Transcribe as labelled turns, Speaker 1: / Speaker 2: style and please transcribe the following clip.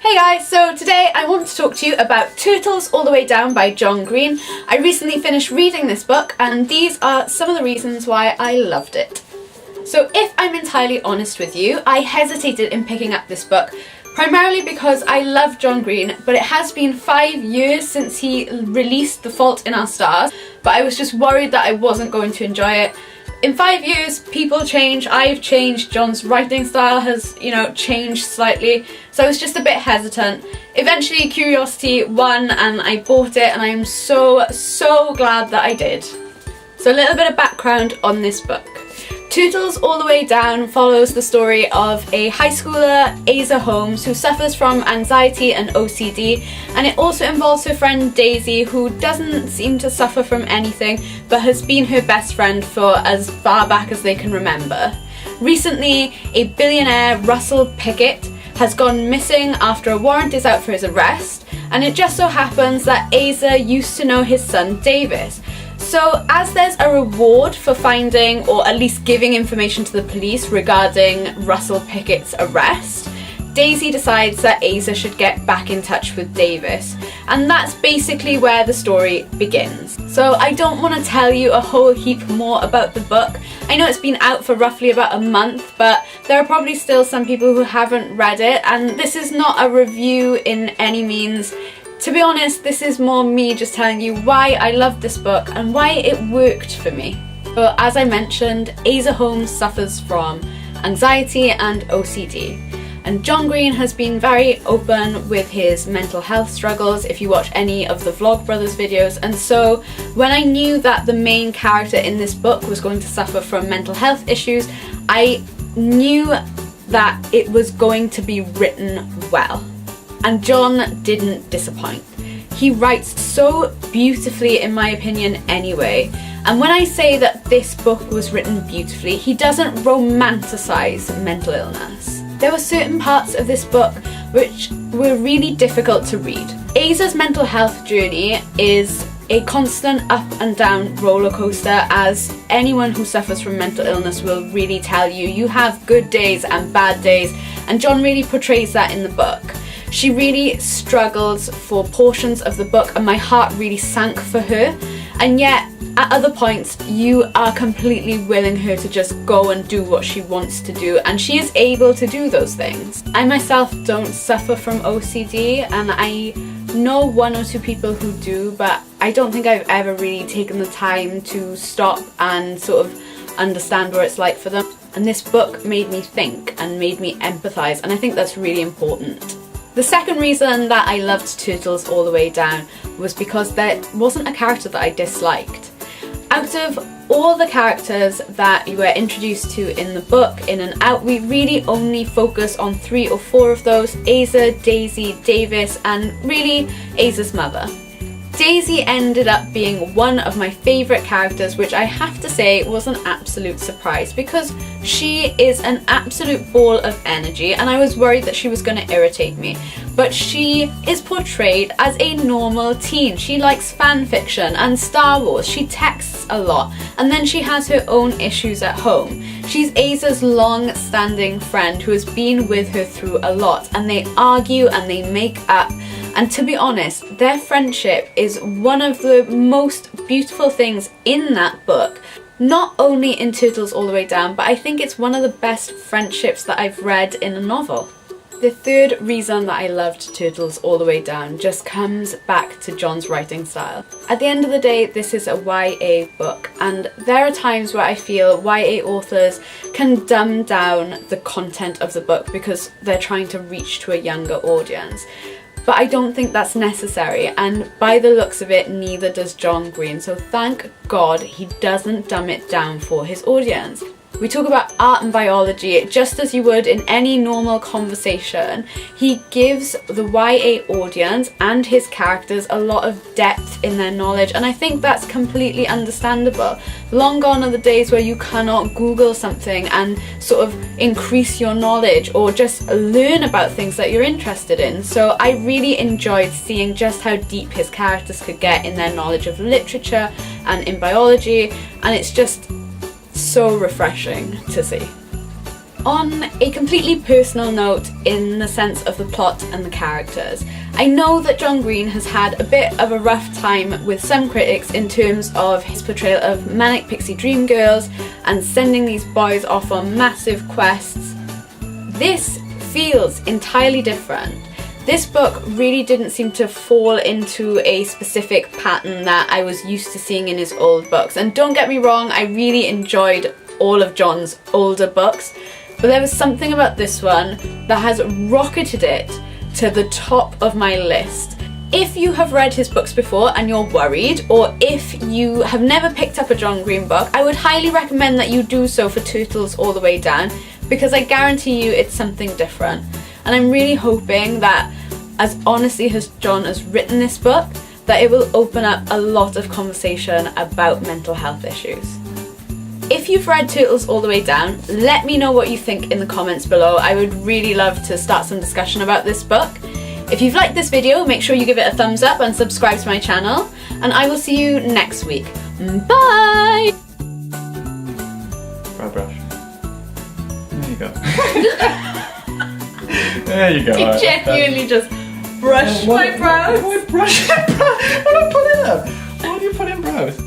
Speaker 1: Hey guys, so today I want to talk to you about Turtles All the Way Down by John Green. I recently finished reading this book and these are some of the reasons why I loved it. So if I'm entirely honest with you, I hesitated in picking up this book primarily because I love John Green, but it has been 5 years since he released The Fault in Our Stars, but I was just worried that I wasn't going to enjoy it. In 5 years, people change, I've changed, John's writing style has, changed slightly, so I was just a bit hesitant. Eventually, curiosity won and I bought it and I am so glad that I did. So a little bit of background on this book. Turtles All the Way Down follows the story of a high schooler, Asa Holmes, who suffers from anxiety and OCD, and it also involves her friend Daisy, who doesn't seem to suffer from anything, but has been her best friend for as far back as they can remember. Recently, a billionaire, Russell Pickett, has gone missing after a warrant is out for his arrest, and it just so happens that Asa used to know his son Davis. So as there's a reward for finding or at least giving information to the police regarding Russell Pickett's arrest, Daisy decides that Asa should get back in touch with Davis, and that's basically where the story begins. So I don't want to tell you a whole heap more about the book. I know it's been out for roughly about a month, but there are probably still some people who haven't read it, and this is not a review in any means. To be honest, this is more me just telling you why I loved this book and why it worked for me. But as I mentioned, Asa Holmes suffers from anxiety and OCD. And John Green has been very open with his mental health struggles if you watch any of the Vlogbrothers videos, and so when I knew that the main character in this book was going to suffer from mental health issues, I knew that it was going to be written well. And John didn't disappoint. He writes so beautifully, in my opinion, anyway. And when I say that this book was written beautifully, he doesn't romanticize mental illness. There were certain parts of this book which were really difficult to read. Asa's mental health journey is a constant up and down roller coaster, as anyone who suffers from mental illness will really tell you. You have good days and bad days, and John really portrays that in the book. She really struggles for portions of the book and my heart really sank for her, and yet at other points you are completely willing her to just go and do what she wants to do, and she is able to do those things. I myself don't suffer from OCD, and I know 1 or 2 people who do, but I don't think I've ever really taken the time to stop and sort of understand what it's like for them. And this book made me think and made me empathise, and I think that's really important. The second reason that I loved Turtles All the Way Down was because there wasn't a character that I disliked. Out of all the characters that you were introduced to in the book, in and out, we really only focus on 3 or 4 of those: Asa, Daisy, Davis, and really Asa's mother. Daisy ended up being one of my favourite characters, which I have to say was an absolute surprise because she is an absolute ball of energy, and I was worried that she was going to irritate me. But she is portrayed as a normal teen. She likes fan fiction and Star Wars. She texts a lot, and then she has her own issues at home. She's Asa's long-standing friend who has been with her through a lot, and they argue and they make up. And to be honest, their friendship is one of the most beautiful things in that book. Not only in Turtles All the Way Down, but I think it's one of the best friendships that I've read in a novel. The third reason that I loved Turtles All the Way Down just comes back to John's writing style. At the end of the day, this is a YA book, and there are times where I feel YA authors can dumb down the content of the book because they're trying to reach to a younger audience. But I don't think that's necessary, and by the looks of it, neither does John Green, so thank God he doesn't dumb it down for his audience. We talk about art and biology just as you would in any normal conversation. He gives the YA audience and his characters a lot of depth in their knowledge, and I think that's completely understandable. Long gone are the days where you cannot Google something and sort of increase your knowledge or just learn about things that you're interested in. So I really enjoyed seeing just how deep his characters could get in their knowledge of literature and in biology, and it's just so refreshing to see. On a completely personal note, in the sense of the plot and the characters, I know that John Green has had a bit of a rough time with some critics in terms of his portrayal of manic pixie dream girls and sending these boys off on massive quests. This feels entirely different. This book really didn't seem to fall into a specific pattern that I was used to seeing in his old books. And don't get me wrong, I really enjoyed all of John's older books, but there was something about this one that has rocketed it to the top of my list. If you have read his books before and you're worried, or if you have never picked up a John Green book, I would highly recommend that you do so for Turtles All the Way Down, because I guarantee you it's something different. And I'm really hoping that, as honestly as John has written this book, that it will open up a lot of conversation about mental health issues. If you've read Turtles All the Way Down, let me know what you think in the comments below. I would really love to start some discussion about this book. If you've liked this video, make sure you give it a thumbs up and subscribe to my channel, and I will see you next week. Bye!
Speaker 2: Brow brush. There you go. There you go.
Speaker 1: I genuinely just brushed my brows.
Speaker 2: Why brush your brows? What do you put in them? What do you put in brows?